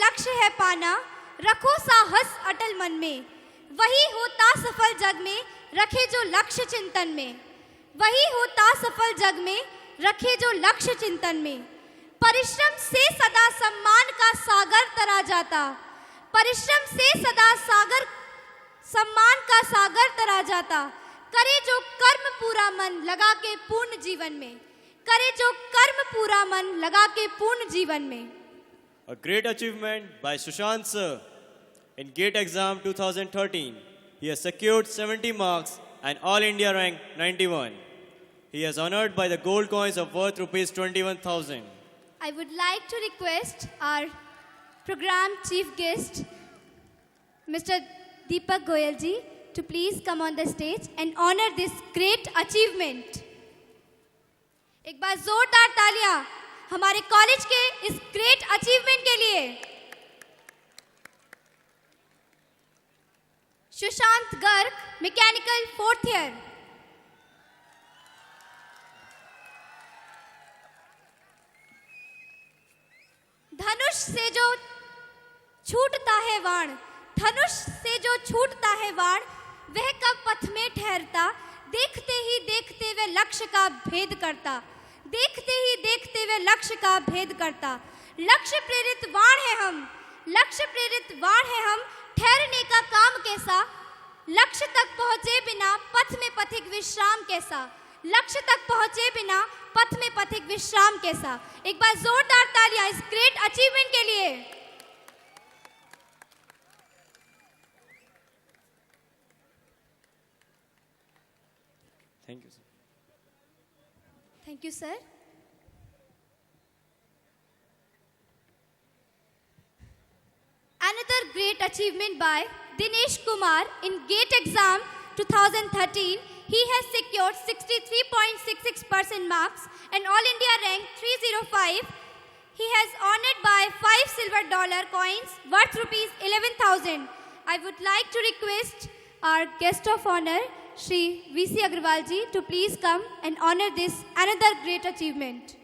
लक्ष्य है पाना, रखो साहस अटल मन में। वही होता सफल जग में, रखे जो लक्ष्य चिंतन में। वही होता सफल जग में, रखे जो लक्ष्य चिंतन में। परिश्रम से सदा सम्मान का सागर तरा जाता। परिश्रम से सदा सम्मान का सागर तरा जाता। करे जो कर्म पूरा मन लगा के पूर्ण जीवन में। करे जो कर्म पूरा मन लगा के पूर्ण जीवन में। A great achievement by Sushant sir. In GATE exam 2013, he has secured 70 marks and All India rank 91. He is honored by the gold coins of worth rupees 21,000. I would like to request our program chief guest, Mr. Deepak Goyal ji, to please come on the stage and honor this great achievement. एक बार जोरदार तालियां हमारे college के इस great achievement के लिए। Sushant Garg, mechanical 4th year. धनुष से जो छूटता है बाण, धनुष से जो छूटता है बाण, वह कब पथ में ठहरता। देखते ही देखते वे लक्ष्य का भेद करता। देखते ही देखते वे लक्ष्य का भेद करता। लक्ष्य प्रेरित बाण है हम, लक्ष्य प्रेरित बाण है हम, ठहरने का काम कैसा। लक्ष्य तक पहुंचे बिना पथ में पथिक विश्राम कैसा। लक्ष्य तक पहुंचे बिना पथ में पथिक विश्राम कैसा। एक बार जोरदार तालियां इस ग्रेट अचीवमेंट के लिए। Thank you, sir. Thank you, sir. Another great achievement by Dinesh Kumar in GATE exam 2013. He has secured 63.66% marks and All India rank 305. He has honored by 5 silver dollar coins worth rupees 11,000. I would like to request our guest of honor, Shri V.C. Agrawal ji, to please come and honor this another great achievement.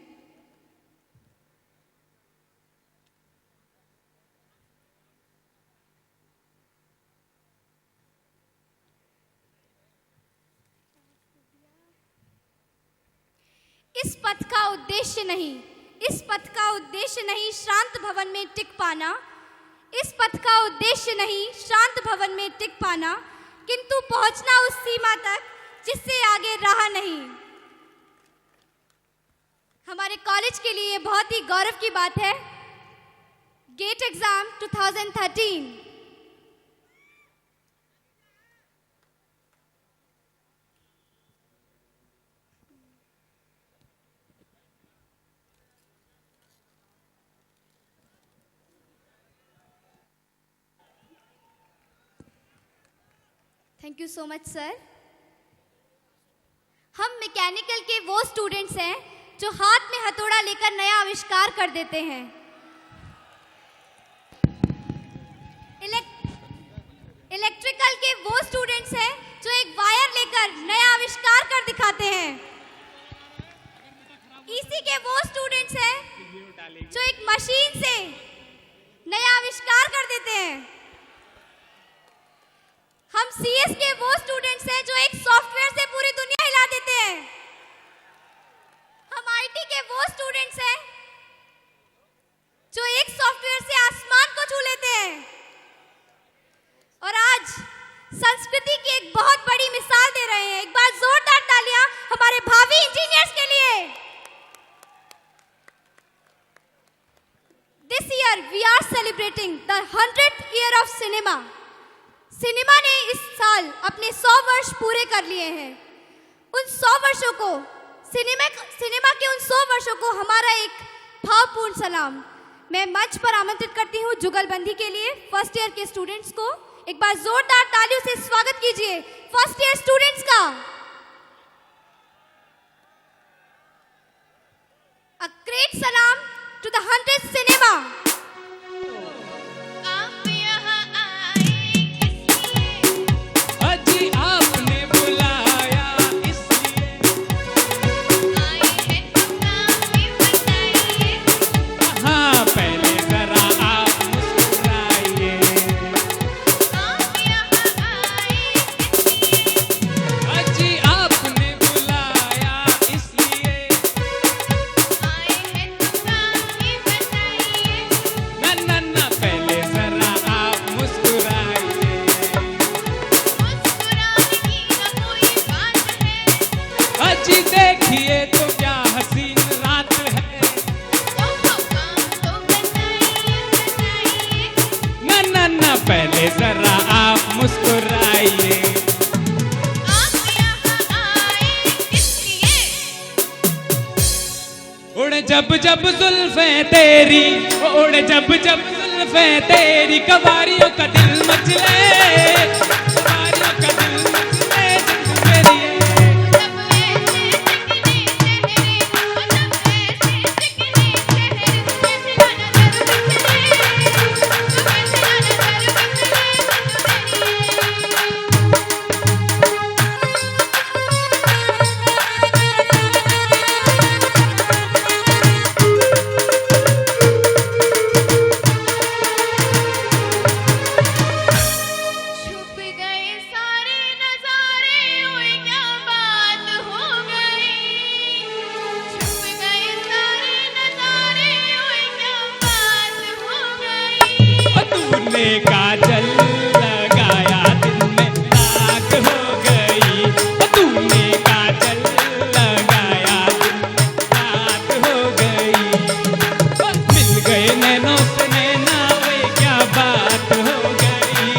इस पथ का उद्देश्य नहीं, इस पथ का उद्देश्य नहीं शांत भवन में टिक पाना। इस पथ का उद्देश्य नहीं शांत भवन में टिक पाना, किंतु पहुंचना उस सीमा तक जिससे आगे राह नहीं। हमारे कॉलेज के लिए बहुत ही गौरव की बात है। GATE exam 2013। Thank you so much sir. हम मैकेनिकल के वो स्टूडेंट्स हैं जो हाथ में हथौड़ा लेकर नया आविष्कार कर देते हैं। इलेक्ट्रिकल के वो स्टूडेंट्स हैं जो एक वायर लेकर नया आविष्कार कर दिखाते हैं। ईसी के वो स्टूडेंट्स हैं जो एक मशीन से नया आविष्कार कर देते हैं। हम सीएस के वो स्टूडेंट्स हैं जो एक सॉफ्टवेयर से पूरी दुनिया हिला देते हैं। हम आईटी के वो स्टूडेंट्स हैं जो एक सॉफ्टवेयर से आसमान को छू लेते हैं। और आज संस्कृति की एक बहुत बड़ी मिसाल दे रहे हैं। एक बार जोरदार तालियां हमारे भावी इंजीनियर्स के लिए। This year we are celebrating the 100th year of cinema. Cinema ने इस साल अपने 100 वर्ष पूरे कर लिए हैं। उन 100 वर्षों को सिनेमा के उन 100 वर्षों को हमारा एक भावपूर्ण सलाम। मैं मंच पर आमंत्रित करती हूँ जुगलबंदी के लिए फर्स्ट ईयर के स्टूडेंट्स को। एक बार जोरदार तालियों से स्वागत कीजिए फर्स्ट ईयर स्टूडेंट्स का। A great salam to the 100th cinema. जरा आप मुस्कुराइए। आप यहाँ आए इसलिए उड़ जब जब जुल्फें तेरी, उड़ जब जब जुल्फें तेरी, कवारियों का दिल मचले, कवारियों का दिल मचले जिंद मेरी है। जब ऐसे चिकने चेहरे, जब ऐसे चिकने चेहरे, कैसे ना नजर बिखरे, कैसे ना नजर छुप गए सारे नजारे, ओए क्या बात हो गई। छुप गए सारे नजारे, ओए क्या बात हो गई। तूने काजल लगाया दिन में रात हो गई, तूने काजल लगाया दिन में रात हो गई। मिल गए नैनों से नैना, वे क्या बात हो गई।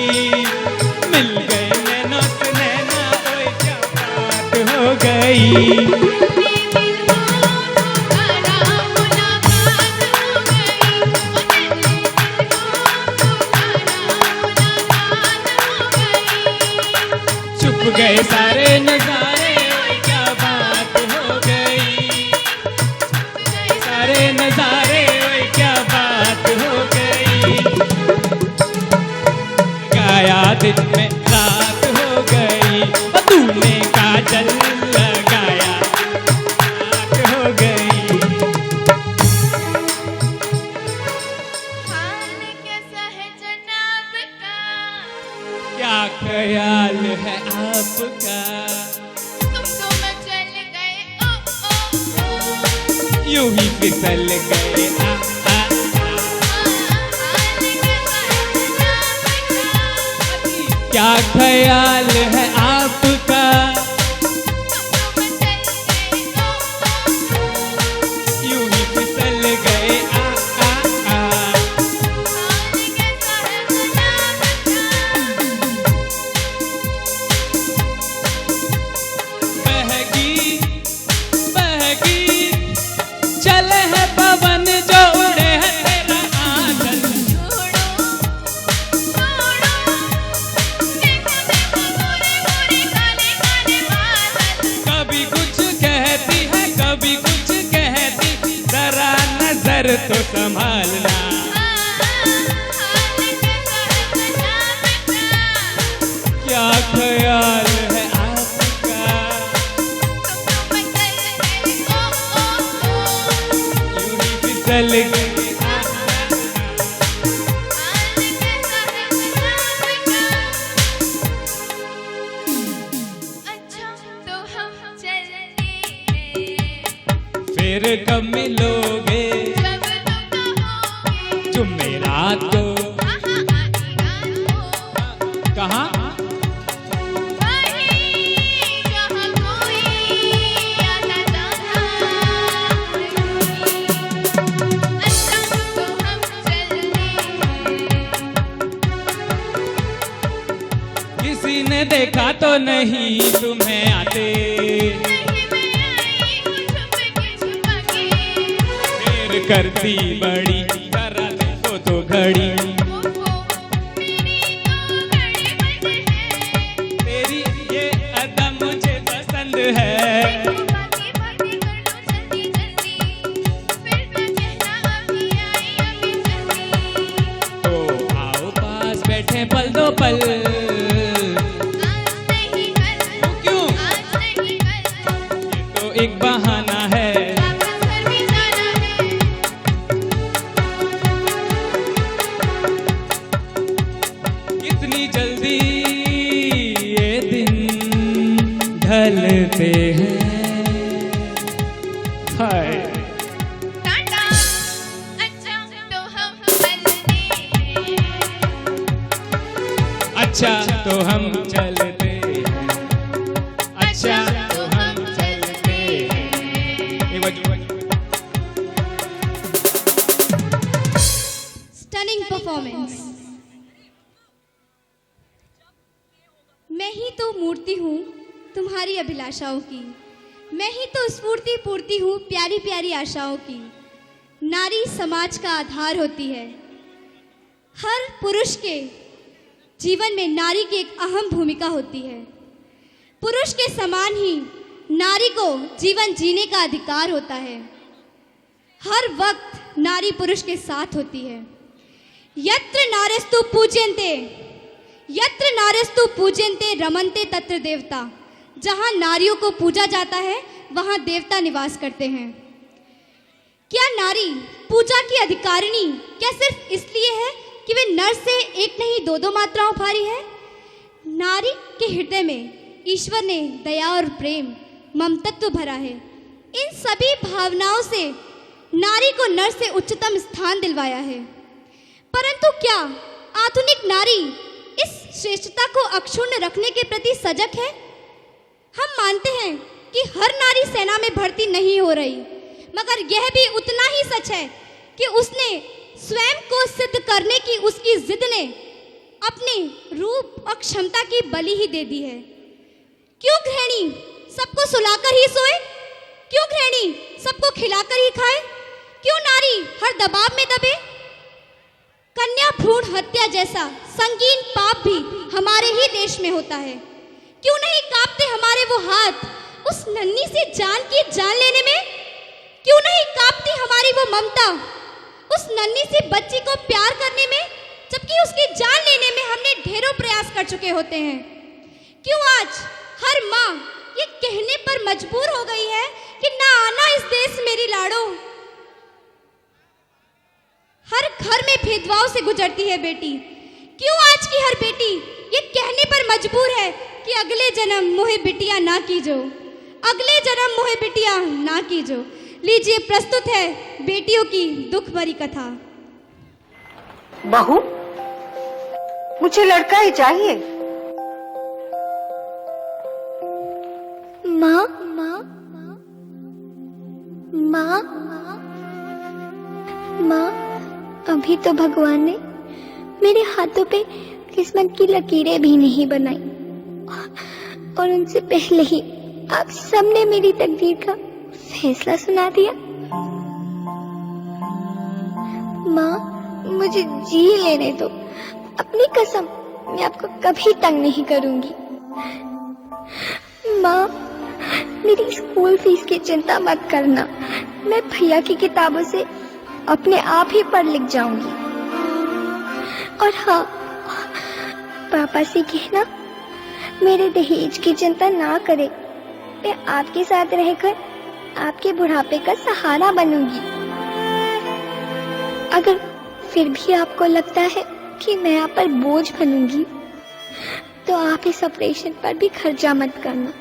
मिल गए नैनों से नैना, वे क्या बात हो गई। दिल को पुकारा, मुलाकात हो गई। दिल को पुकारा, मुलाकात हो गई। छुप गए सारे नजारे, ओए क्या बात हो गई। सारे नजारे, ओए क्या बात हो गई। गाया दिन में रात हो गई, तूने काजल लगाया रात हो गई। हाल कैसा है जनाब का, क्या ख्याल है आपका। तुम तो मचल गए ओ ओ ओ। यूं ही फिसल गए आ आ आ। हाल कैसा है जनाब का, क्या ख्याल है आपका। तुम तो मचल गए ओ ओ ओ। यूं ही फिसल गए आ आ आ। हाल कैसा है जनाब का, बहगी बहगी चले है पवन, जो उड़े है तेरा आंचल। छोड़ो छोड़ो, देखो देखो गोरे गोरे काले काले बादल। कभी कुछ कहती है, कभी कुछ कहती, जरा नजर तो संभालना। हाल कैसा है जनाब का, क्या ख्याल है आपका। तुम तो मचल गए ओ ओ ओ। यूं ही फिसल गए आ आ आ। हाल कैसा है जनाब का, अच्छा तो हम चलते हैं, फिर कब मिलोगे जब तुम कहोगे। जुमेरात को। कहाँ आधी रात को, कहाँ वहीं जहाँ कोई आता जाता नहीं। अच्छा तो हम चलते हैं, किसी ने देखा तो नहीं तुम्हें आते। नहीं मैं आई हूँ छुप के, देर करती बड़ी, जरा देखो तो घड़ी। ओहो मेरी तो गड़बड़ है। तेरी ये अदा मुझे पसंद है। देखो बातें बातें कर लो जल्दी जल्दी, फिर न कहना अभी आई अभी जल्दी। तो आओ पास बैठे पल दो पल। आज नहीं कल, क्यों आज नहीं कल, ये तो एक बहाना है। वापस घर भी जाना है। कितनी जल्दी ये दिन ढलते हैं। हाय टाटा, अच्छा तो हम चलते हैं, अच्छा तो हम चलते हैं। अच्छा तो हम चलते हैं। एक बाजू Stunning performance. मैं ही तो मूर्ति हूँ तुम्हारी अभिलाषाओं की, मैं ही तो स्फूर्ति पूर्ति हूँ प्यारी प्यारी आशाओं की। नारी समाज का आधार होती है। हर पुरुष के जीवन में नारी की एक अहम भूमिका होती है। पुरुष के समान ही नारी को जीवन जीने का अधिकार होता है। हर वक्त नारी पुरुष के साथ होती है। यत्र नारेस्तु पूज्यन्ते रमन्ते तत्र देवता। जहाँ नारियों को पूजा जाता है वहाँ देवता निवास करते हैं। क्या नारी पूजा की अधिकारिणी क्या सिर्फ इसलिए है कि वे नर से एक नहीं दो दो मात्राओं भारी है? नारी के हृदय में ईश्वर ने दया और प्रेम ममतत्व भरा है। इन सभी भावनाओं से नारी को नर से उच्चतम स्थान दिलवाया है। परंतु क्या आधुनिक नारी इस श्रेष्ठता को अक्षुण्ण रखने के प्रति सजग है? हम मानते हैं कि हर नारी सेना में भर्ती नहीं हो रही, मगर यह भी उतना ही सच है कि उसने स्वयं को सिद्ध करने की उसकी जिद ने अपने रूप और क्षमता की बलि ही दे दी है। क्यों गृहिणी सबको सुलाकर ही सोए? क्यों गृहिणी सबको खिलाकर ही खाए? क्यों नारी हर दबाव में दबे? कन्या भ्रूण हत्या जैसा संगीन पाप भी हमारे ही देश में होता है। क्यों नहीं कांपते हमारे वो हाथ उस नन्ही सी जान की जान लेने में? क्यों नहीं कांपती हमारी वो ममता उस नन्ही सी बच्ची को प्यार करने में, जबकि उसकी जान लेने में हमने ढेरों प्रयास कर चुके होते हैं? क्यों आज हर माँ ये कहने पर मजबूर हो गई है कि ना आना इस देश मेरी लाड़ो? हर घर में भेदभाव से गुजरती है बेटी। क्यों आज की हर बेटी ये कहने पर मजबूर है कि अगले जन्म मोहे बिटिया ना कीजो, अगले जन्म मोहे बिटिया ना कीजो। लीजिए प्रस्तुत है बेटियों की दुख भरी कथा। बहू, मुझे लड़का ही चाहिए। माँ माँ माँ माँ, अभी तो भगवान ने मेरे हाथों पे किस्मत की लकीरें भी नहीं बनाई, और उनसे पहले ही आप सबने मेरी तकदीर का फैसला सुना दिया। माँ, मुझे जी लेने दो। अपनी कसम, मैं आपको कभी तंग नहीं करूंगी। माँ, मेरी स्कूल फीस की चिंता मत करना। मैं भैया की किताबों से अपने आप ही पढ़ लिख जाऊंगी। और हाँ, पापा से कहना मेरे दहेज की चिंता ना करे। मैं आपके साथ रहकर आपके बुढ़ापे का सहारा बनूंगी। अगर फिर भी आपको लगता है कि मैं आप पर बोझ बनूंगी, तो आप इस ऑपरेशन पर भी खर्चा मत करना।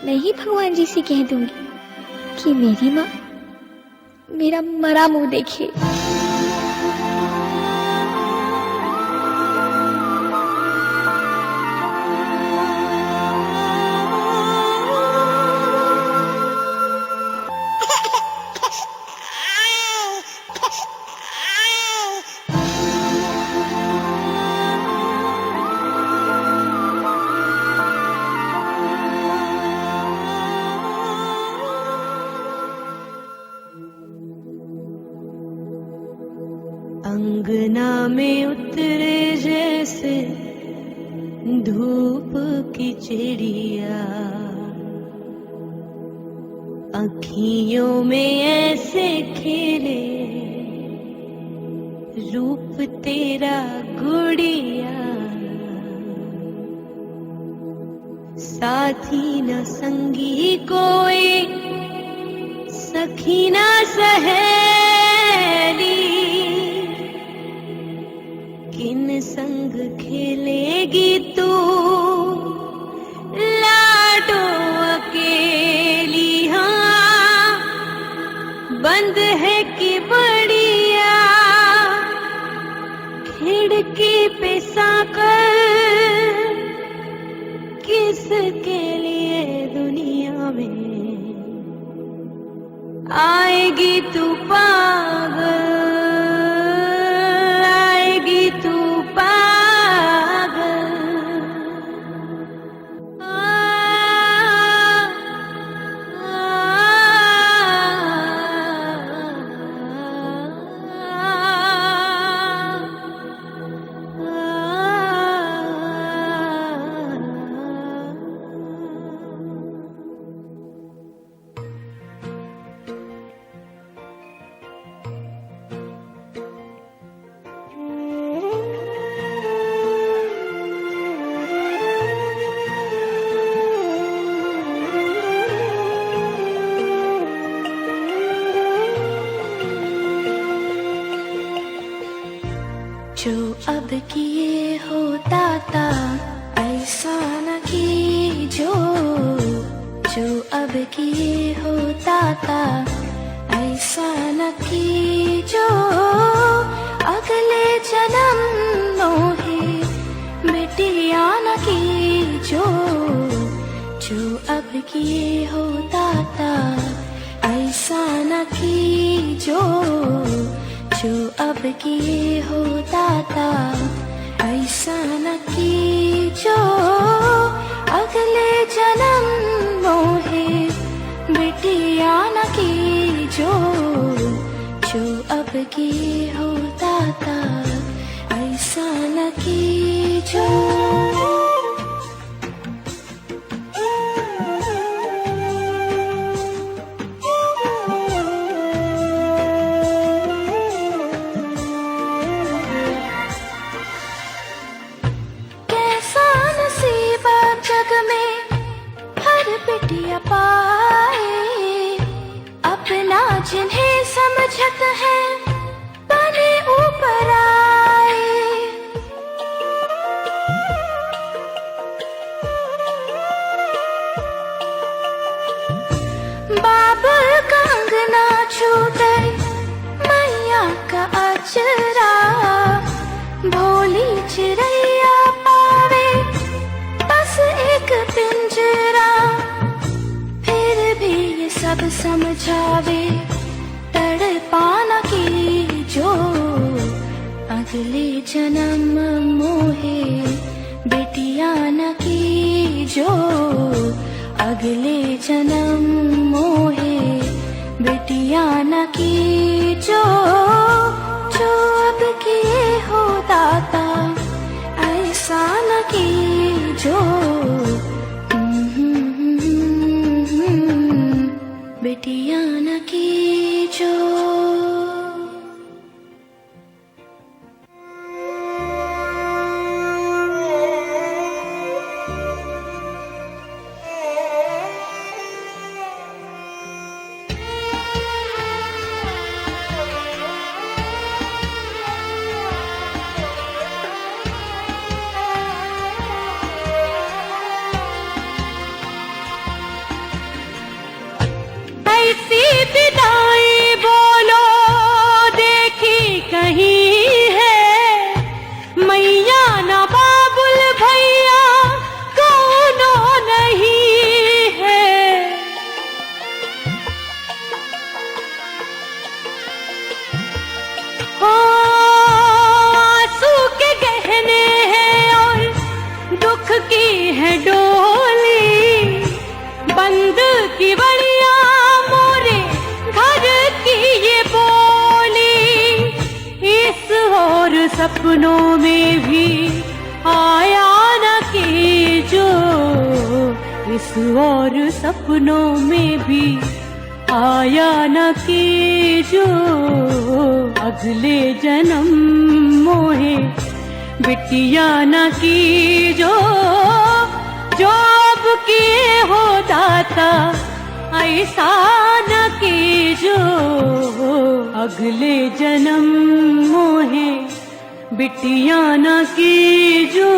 मैं ही भगवान जी से कह दूंगी कि मेरी माँ मेरा मरा मुंह देखे। अंगना में उतरे जैसे धूप की चिड़िया, अखियों में ऐसे खेले रूप तेरा गुड़िया। साथी न संगी कोई, सखी न सहेली, किन संग खेलेगी तू लाडो अकेली। हाँ, बंद है कि बढ़िया खिड़की पे साकर, किसके लिए दुनिया में आएगी तू पागल, आएगी तू पागल। जो अब किए होता था ऐसा न कीजो, जो अब किए होता था ऐसा न कीजो, अगले जन्म मोहे बिटिया न कीजो, जो अब किए होता था ऐसा न कीजो, जो अब किए होता था ऐसा न कीजो, अगले जन्म मोहे बिटिया न कीजो, जो अब किए होता था ऐसा न कीजो। जग में हर बिटिया पाए अपना, जिन्हें समझत है बने ऊपर आए। बाबुल का अंगना छूटे मैया का अचरा, भोली चिड़ैया पावे एक पिंजरा, फिर भी ये सब समझावे तड़पाना कीजो, अगले जन्म मोहे बिटिया न कीजो, अगले जन्म मोहे बिटिया न कीजो, जो अब किए हो दाता ऐसा न कीजो, बिटिया न कीजो। ऐसी विदाई बोलो देखी कहीं है, मैया ना बाबुल भैया कौनो नहीं है। आंसू के गहने हैं और दुख की है डोली, बंद की बड़िया मोरे घर की ये बोली, इस और सपनों में भी आया न कीजो, इस और सपनों में भी आया न कीजो, अगले जन्म मोहे बिटिया न कीजो, जो अब किए हो दाता ऐसा न कीजो, अगले जन्म मोहे बिटिया न कीजो।